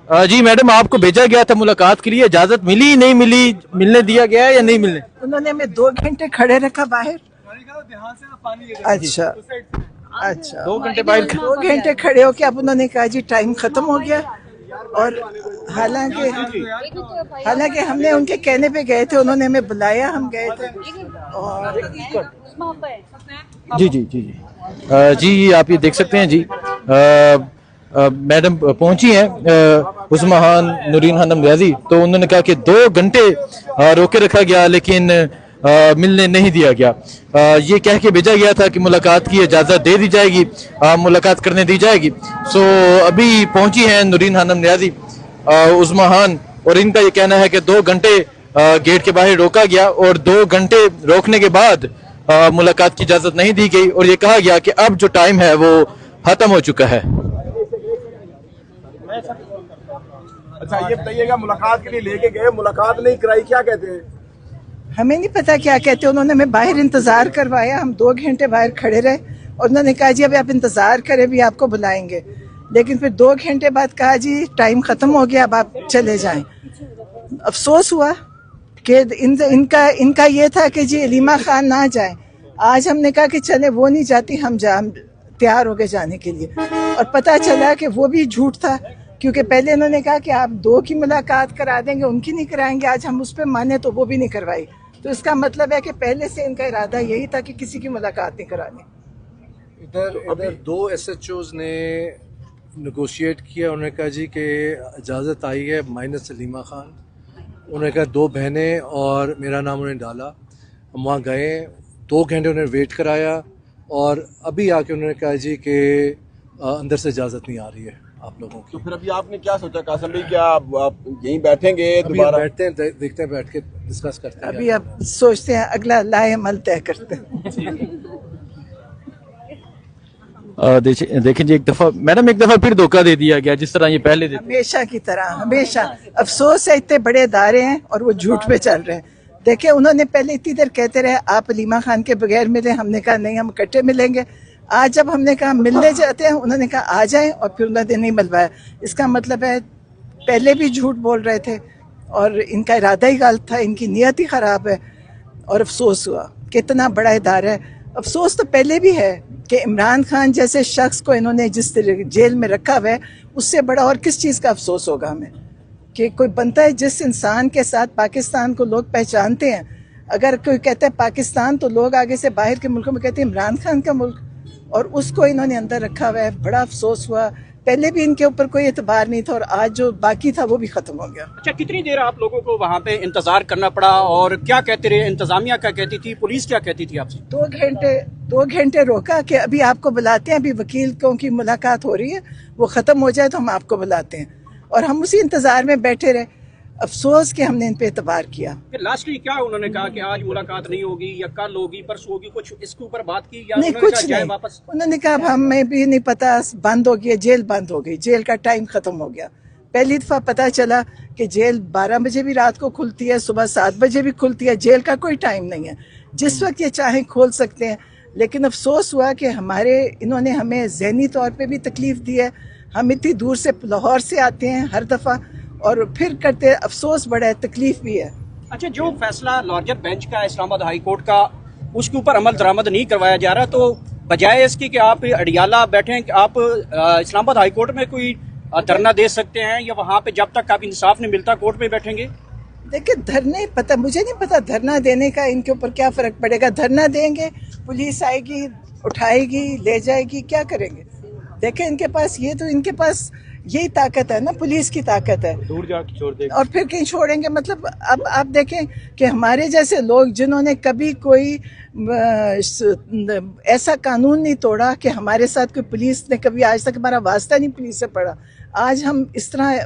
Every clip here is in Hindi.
जी मैडम, आपको भेजा गया था मुलाकात के लिए, इजाजत मिली नहीं मिली, मिलने दिया गया या नहीं मिलने? उन्होंने हमें 2 घंटे खड़े रखा बाहर। अच्छा अच्छा, 2 घंटे बाहर 2 घंटे खड़े होके अब उन्होंने कहा जी टाइम खत्म हो गया। और हालांकि हमने उनके कहने पे गए थे, उन्होंने हमें बुलाया, हम गए थे। और जी जी जी जी जी आप ये देख सकते हैं जी। मैडम पहुंची हैं उस्मा खान नूरीन खानम रियाजी, तो उन्होंने कहा कि 2 घंटे रोके रखा गया लेकिन मिलने नहीं दिया गया। ये कह के भेजा गया था कि मुलाकात की इजाज़त दे दी जाएगी, मुलाकात करने दी जाएगी। सो अभी पहुंची हैं नूरीन खानम रियाजी, उस्मा खान, और इनका ये कहना है कि 2 घंटे गेट के बाहर रोका गया और 2 घंटे रोकने के बाद मुलाकात की इजाज़त नहीं दी गई और ये कहा गया कि अब जो टाइम है वो खत्म हो चुका है। अच्छा ये बताइएगा, मुलाकात के लिए लेके गए, मुलाकात नहीं कराई, क्या कहते हैं? हमें नहीं पता क्या कहते, उन्होंने हमें बाहर इंतजार करवाया, हम 2 घंटे बाहर खड़े रहे और उन्होंने कहा जी अभी आप इंतजार करें, भी आपको बुलाएंगे। लेकिन फिर 2 घंटे बाद कहा जी टाइम खत्म हो गया, अब आप चले जाएं। अफसोस हुआ कि इनका ये था कि जी अलीमा खान ना जाए। आज हमने कहा कि चले, वो नहीं जाती, हम तैयार हो गए जाने के लिए। और पता चला कि वो भी झूठ था, क्योंकि पहले इन्होंने कहा कि आप 2 की मुलाकात करा देंगे, उनकी नहीं कराएंगे। आज हम उस पर माने तो वो भी नहीं करवाई। तो इसका मतलब है कि पहले से इनका इरादा यही था कि किसी की मुलाकात नहीं करानी। इधर 2 SHOs ने नेगोशिएट किया, उन्होंने कहा जी कि इजाज़त आई है माइनस सलीमा खान। उन्होंने कहा 2 बहनें और मेरा नाम उन्होंने डाला। हम वहाँ गए, 2 घंटे उन्होंने वेट कराया और अभी आके उन्होंने कहा जी कि अंदर से इजाज़त नहीं आ रही है आप लोगों की। तो फिर अभी आपने क्या सोचा कासिम भाई, क्या आप यहीं बैठेंगे दोबारा? बैठते हैं, देखते हैं, बैठ के डिस्कस करते हैं। अभी अब सोचते हैं, अगला लाए अमल तय करते हैं। देखें जी, एक दफा मैडम, एक दफा फिर धोखा दे दिया गया जिस तरह ये पहले दे। हमेशा की तरह, हमेशा अफसोस है, इतने बड़े इदारे हैं और वो झूठ पे चल रहे हैं। देखिए, उन्होंने पहले इतनी देर कहते रहे आप अलीमा खान के बगैर मिले, हमने कहा नहीं, हम इकट्ठे मिलेंगे। आज जब हमने कहा मिलने जाते हैं, उन्होंने कहा आ जाएं और फिर उन्होंने नहीं मिलवाया। इसका मतलब है पहले भी झूठ बोल रहे थे और इनका इरादा ही गलत था, इनकी नीयत ही खराब है। और अफसोस हुआ कि इतना बड़ा इदारा है। अफसोस तो पहले भी है कि इमरान खान जैसे शख्स को इन्होंने जिस तरह जेल में रखा हुआ है, उससे बड़ा और किस चीज़ का अफसोस होगा हमें कि कोई बनता है जिस इंसान के साथ पाकिस्तान को लोग पहचानते हैं। अगर कोई कहता है पाकिस्तान, तो लोग आगे से बाहर के मुल्कों में कहते हैं इमरान खान का मुल्क, और उसको इन्होंने अंदर रखा हुआ है। बड़ा अफसोस हुआ, पहले भी इनके ऊपर कोई एतबार नहीं था और आज जो बाकी था वो भी खत्म हो गया। अच्छा, कितनी देर आप लोगों को वहाँ पे इंतजार करना पड़ा और क्या कहते रहे? इंतजामिया क्या कहती थी, पुलिस क्या कहती थी आपसे? 2 घंटे रोका कि अभी आपको बुलाते हैं, अभी वकीलों की मुलाकात हो रही है, वो खत्म हो जाए तो हम आपको बुलाते हैं। और हम उसी इंतजार में बैठे रहे। अफसोस कि हमने इन पे एतबार किया। फिर लास्टली क्या उन्होंने कहा कि आज मुलाकात नहीं होगी या कल होगी, परसों होगी, कुछ इसके ऊपर बात की या नहीं, कुछ नहीं। वापस? उन्होंने कहा हमें भी नहीं पता, बंद हो गया, जेल बंद हो गई, जेल का टाइम खत्म हो गया। पहली दफा पता चला कि जेल 12 बजे भी रात को खुलती है, सुबह 7 बजे भी खुलती है। जेल का कोई टाइम नहीं है, जिस वक्त ये चाहे खोल सकते हैं। लेकिन अफसोस हुआ कि इन्होंने हमें जहनी तौर पे भी तकलीफ दी है। हम इतनी दूर से लाहौर से आते हैं हर दफ़ा और फिर करते, अफसोस बड़ा है, तकलीफ भी है। अच्छा, जो फैसला लार्जर बेंच का इस्लामाबाद हाई कोर्ट का, उसके ऊपर अमल दरामद नहीं करवाया जा रहा, तो बजाय इसकी कि आप अडियाला बैठें, आप इस्लामाबाद हाई कोर्ट में कोई धरना दे सकते हैं या वहाँ पे जब तक आप इंसाफ नहीं मिलता कोर्ट में बैठेंगे? देखिए, धरने पता, मुझे नहीं पता धरना देने का इनके ऊपर क्या फ़र्क पड़ेगा। धरना देंगे, पुलिस आएगी, उठाएगी, ले जाएगी, क्या करेंगे? देखें, इनके पास इनके पास यही ताकत है ना, पुलिस की ताकत है। दूर जाके छोड़ देंगे और फिर कहीं छोड़ेंगे। मतलब अब आप देखें कि हमारे जैसे लोग जिन्होंने कभी कोई ऐसा कानून नहीं तोड़ा कि हमारे साथ कोई, पुलिस ने कभी आज तक हमारा वास्ता नहीं पुलिस से पड़ा, आज हम इस तरह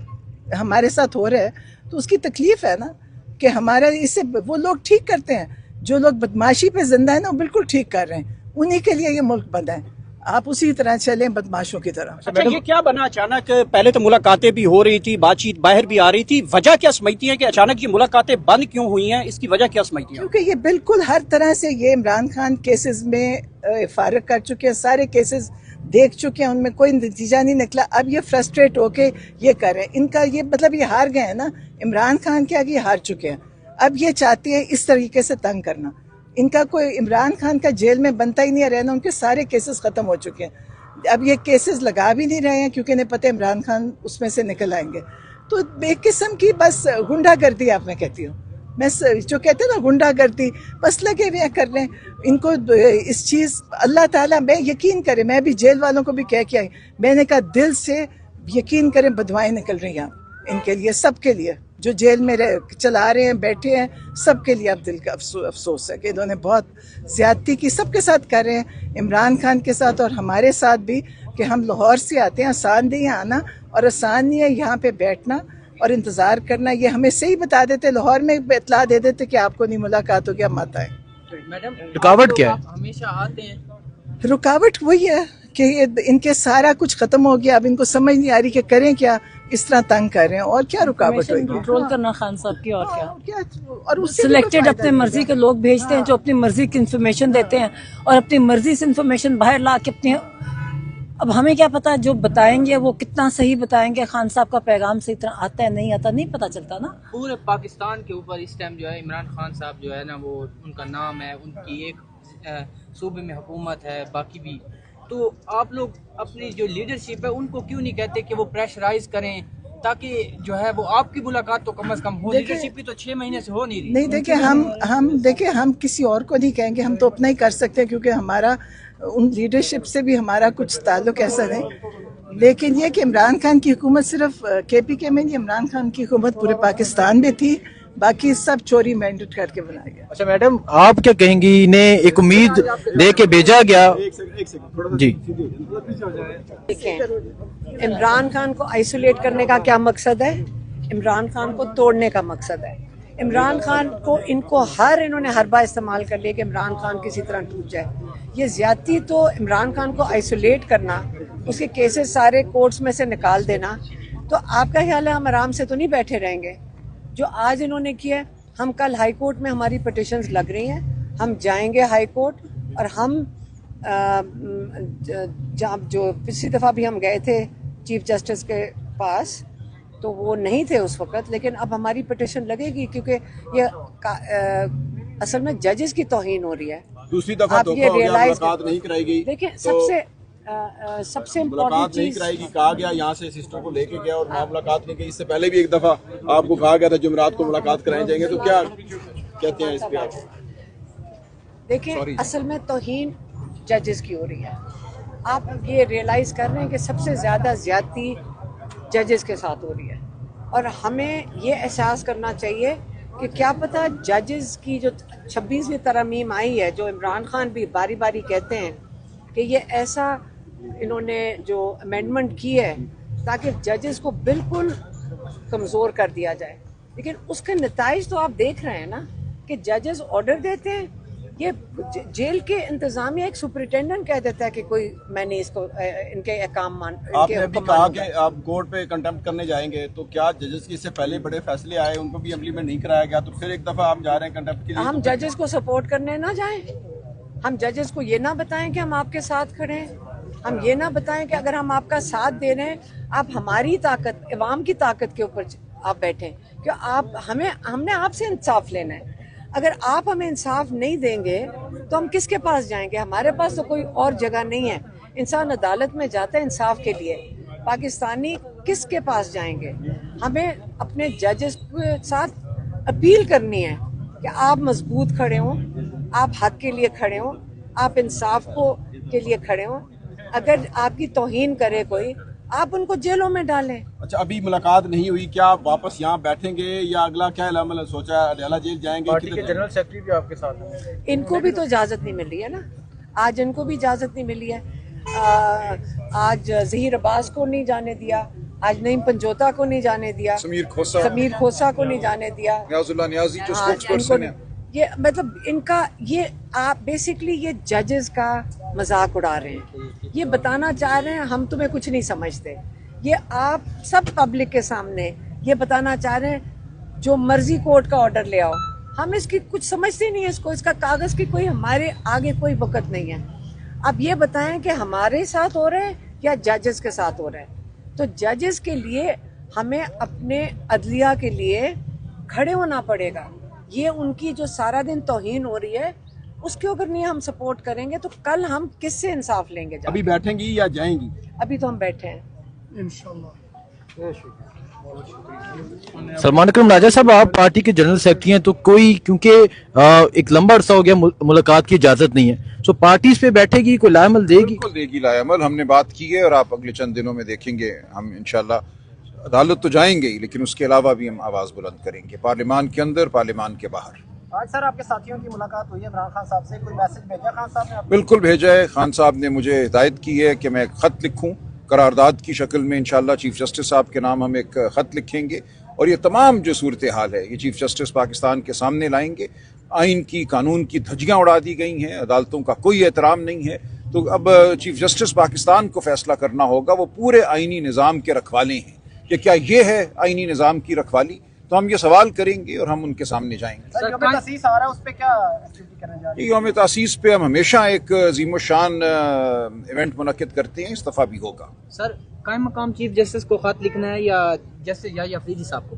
हमारे साथ हो रहे हैं, तो उसकी तकलीफ है ना कि हमारा इससे वो लोग ठीक करते हैं। जो लोग बदमाशी पे जिंदा है ना, वो बिल्कुल ठीक कर रहे हैं, उन्हीं के लिए ये मुल्क बंद है। आप उसी तरह चलें बदमाशों की तरह। अच्छा, ये क्या बना अचानक? पहले तो मुलाकातें भी हो रही थी, बातचीत बाहर भी आ रही थी, वजह क्या समझती है कि अचानक ये मुलाकातें बंद क्यों हुई हैं? इसकी वजह क्या समझती है? क्योंकि ये बिल्कुल हर तरह से ये इमरान खान केसेस में फारिग कर चुके हैं, सारे केसेस देख चुके हैं, उनमें कोई नतीजा नहीं निकला। अब ये फ्रस्ट्रेट होके ये कर रहे हैं। इनका ये मतलब ये हार गए हैं ना, इमरान खान के आगे हार चुके हैं। अब ये चाहते हैं इस तरीके से तंग करना। इनका कोई इमरान खान का जेल में बनता ही नहीं है रहना, उनके सारे केसेस खत्म हो चुके हैं। अब ये केसेस लगा भी नहीं रहे हैं क्योंकि इन्हें पता है इमरान खान उसमें से निकल आएंगे। तो एक किस्म की बस गुंडागर्दी आप मैं कहती हूँ, मैं जो कहते हैं ना गुंडागर्दी, बस लगे हुए हैं करने इनको इस चीज़। अल्लाह ताला, मैं यकीन करें, मैं भी जेल वालों को भी कह के आई, मैंने कहा दिल से यकीन करें बदवाएं निकल रही हैं इनके लिए, सबके लिए जो जेल में चला रहे हैं, बैठे हैं, सबके लिए अब दिल का अफसोस है कि इन्होंने बहुत ज़्यादती की, सबके साथ कर रहे हैं, इमरान खान के साथ और हमारे साथ भी। कि हम लाहौर से आते हैं, आसान नहीं है आना और आसान नहीं है यहाँ पे बैठना और इंतज़ार करना। ये हमें सही बता देते, लाहौर में इतला दे देते कि आपको नहीं मुलाकात होगी, आप मत आए। मैडम, रुकावट क्या है? हमेशा आते हैं। रुकावट वही है कि इनके सारा कुछ खत्म हो गया, अब इनको समझ नहीं आ रही कि करें क्या, इस तरह तंग कर रहे हैं। और क्या रुकावट होगी? कंट्रोल करना खान साहब की, और क्या। और उससे सिलेक्टेड अपने मर्जी के लोग भेजते हैं जो अपनी मर्जी की इन्फॉर्मेशन देते हैं और अपनी मर्जी से इन्फॉर्मेशन बाहर ला के अपने, अब हमें क्या पता जो बताएंगे वो कितना सही बताएंगे, खान साहब का पैगाम सही तरह आता है नहीं आता, नहीं पता चलता ना। पूरे पाकिस्तान के ऊपर इस टाइम जो है इमरान खान साहब जो है ना, वो उनका नाम है, उनकी एक सूबे में हुकूमत है, बाकी भी। तो आप लोग अपनी जो लीडरशिप है उनको क्यों नहीं कहते कि वो प्रेशराइज करें, ताकि जो है वो आपकी मुलाकात तो कम से कम हो। लीडरशिप की तो 6 महीने से हो नहीं रही। नहीं, देखिए हम किसी और को नहीं कहेंगे, हम तो अपना ही कर सकते हैं क्योंकि हमारा उन लीडरशिप से भी हमारा कुछ ताल्लुक ऐसा नहीं। लेकिन ये कि इमरान खान की हुकूमत सिर्फ KPK में नहीं, इमरान खान की हुकूमत पूरे पाकिस्तान में थी, बाकी सब चोरी मैंडेट करके बनाया गया। अच्छा मैडम, आप क्या कहेंगी? इन्हें एक उम्मीद दे के भेजा गया जी। इमरान खान को आइसोलेट करने का क्या मकसद है? इमरान खान को तोड़ने का मकसद है। इमरान खान को इन्होंने हरबा इस्तेमाल कर लिया कि इमरान खान किसी तरह टूट जाए। ये ज्यादती तो इमरान खान को आइसोलेट करना, उसके केसेस सारे कोर्ट्स में से निकाल देना। तो आपका ख्याल है हम आराम से तो नहीं बैठे रहेंगे? जो आज इन्होंने किया, हम कल हाई कोर्ट में हमारी पिटिशंस लग रही हैं, हम जाएंगे हाई कोर्ट और हम जो पिछली दफ़ा भी हम गए थे चीफ जस्टिस के पास, तो वो नहीं थे उस वक्त, लेकिन अब हमारी पिटिशन लगेगी क्योंकि ये असल में जजेस की तौहीन हो रही है। दूसरी दफा धोखा हो गया, मुलाकात नहीं कराएगी। देखिए सबसे मुलाकात नहीं कराएगी कहा गया, यहाँ से सिस्टर को लेके गया और वहाँ मुलाकात नहीं की। इससे पहले भी एक दफा आपको कहा गया था जुमेरात को मुलाकात कराए जाएंगे, तो क्या कहते हैं इस पे आप? देखिए असल में तौहीन जजेस की हो रही है। आप ये रियलाइज कर रहे हैं कि सबसे ज्यादा ज्यादती जजेस के साथ हो रही है और हमें ये एहसास करना चाहिए कि क्या पता जजेस की जो 26वीं तरमीम आई है, जो इमरान खान भी बारी बारी कहते हैं कि ये ऐसा इन्होंने जो अमेंडमेंट की है ताकि जजेस को बिल्कुल कमज़ोर कर दिया जाए, लेकिन उसके नताइज तो आप देख रहे हैं ना कि जजेस ऑर्डर देते हैं, ये जेल के इंतजामिया एक सुपरिटेंडेंट कह देता है कि कोई मैंने इसको इनके काम मान। आपने अभी कहा कि आप कोर्ट पे कंटेम्प्ट करने जाएंगे, तो क्या जजेस के इससे पहले बड़े फैसले आए उनको भी इम्प्लीमेंट नहीं कराया गया, तो फिर एक दफा हम जा रहे हैं कंटेम्प्ट के लिए? हम जजेस को सपोर्ट करने ना जाएं, हम जजेस को ये ना बताएं कि हम आपके साथ खड़े हैं, हम ये ना बताएं कि अगर हम आपका साथ दे रहे हैं, आप हमारी ताकत, इवाम की ताकत के ऊपर आप बैठें, कि आप हमने आपसे इंसाफ लेना है। अगर आप हमें इंसाफ नहीं देंगे तो हम किसके पास जाएंगे? हमारे पास तो कोई और जगह नहीं है। इंसान अदालत में जाता है इंसाफ के लिए, पाकिस्तानी किसके पास जाएंगे? हमें अपने जजेस के साथ अपील करनी है कि आप मजबूत खड़े हों, आप हक के लिए खड़े हों, आप इंसाफ के लिए खड़े हों। अगर आपकी तौहीन करे कोई, आप उनको जेलों में डालें। अच्छा, अभी मुलाकात नहीं हुई, क्या आप वापस यहाँ बैठेंगे या अगला क्या अमल सोचा है? अडयाला जेल जाएंगे? पार्टी के जनरल सेक्रेटरी भी आपके साथ हैं। इनको भी तो इजाजत नहीं मिल रही है ना, आज इनको भी इजाजत नहीं मिली है। आज ज़हीर अब्बास को नहीं जाने दिया, आज नईम पंजोता को नहीं जाने दिया, समीर खोसा को नहीं जाने दिया, नियाज़ी जो स्पोक्सपर्सन है। ये मतलब इनका ये आप बेसिकली ये जजेस का मजाक उड़ा रहे हैं, ये बताना चाह रहे हैं हम तुम्हें कुछ नहीं समझते। ये आप सब पब्लिक के सामने ये बताना चाह रहे हैं जो मर्जी कोर्ट का ऑर्डर ले आओ, हम इसकी कुछ समझते नहीं है इसको, इसका कागज की कोई हमारे आगे कोई वक़्त नहीं है। अब ये बताएं कि हमारे साथ हो रहे हैं या जजेस के साथ हो रहे हैं। तो जजेस के लिए हमें अपने अदलिया के लिए खड़े होना पड़ेगा। ये उनकी जो सारा दिन तौहीन हो रही है उसके अगर नहीं हम सपोर्ट करेंगे तो कल हम किससे इंसाफ लेंगे जाके? अभी बैठेंगी या जाएंगी? अभी तो हम बैठे हैं। सलमान अकरम राजा साहब, आप पार्टी के जनरल सेक्रेटरी हैं, तो कोई क्योंकि एक लंबा अरसा हो गया मुलाकात की इजाजत नहीं है, तो पार्टी इस पे बैठेगी, कोई लाएमल देगी? बिल्कुल देगी लाएमल। हमने बात की है और आप अगले चंद दिनों में देखेंगे। हम इंशाल्लाह अदालत तो जाएंगे ही, लेकिन उसके अलावा भी हम आवाज बुलंद करेंगे, पार्लियामान के अंदर, पार्लियामान के बाहर। आज सर आपके साथियों की मुलाकात हुई है इमरान खान साहब से, कोई मैसेज भेजा खान साहब ने आपको? बिल्कुल भेजा है। खान साहब ने मुझे हिदायत की है कि मैं एक खत लिखूं करारदाद की शक्ल में। इंशाल्लाह चीफ जस्टिस साहब के नाम हम एक खत लिखेंगे और ये तमाम जो सूरत हाल है ये चीफ जस्टिस पाकिस्तान के सामने लाएंगे। आइन की, कानून की धज्जियां उड़ा दी गई हैं, अदालतों का कोई एहतराम नहीं है। तो अब चीफ जस्टिस पाकिस्तान को फैसला करना होगा, वो पूरे आइनी निज़ाम के रखवाले हैं कि क्या ये है आइनी निज़ाम की रखवाली। तो हम ये सवाल करेंगे और हम उनके सामने जाएंगे। सर यौम तसीस आ रहा है, उस पे क्या एक्टिविटी करने जा रही है? यौम तसीस पे हम हमेशा एक अज़ीम-ओ-शान इवेंट मुनक्किद करते हैं, इस दफ़ा भी होगा। सर कायम मकाम चीफ जस्टिस को खत लिखना है या जस्टिस या अफरीदी साहब को?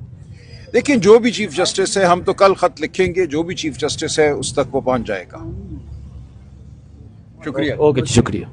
देखिए, जो भी चीफ जस्टिस है, हम तो कल खत लिखेंगे, जो भी चीफ जस्टिस है उस तक वो पहुंच जाएगा। शुक्रिया। ओके, शुक्रिया।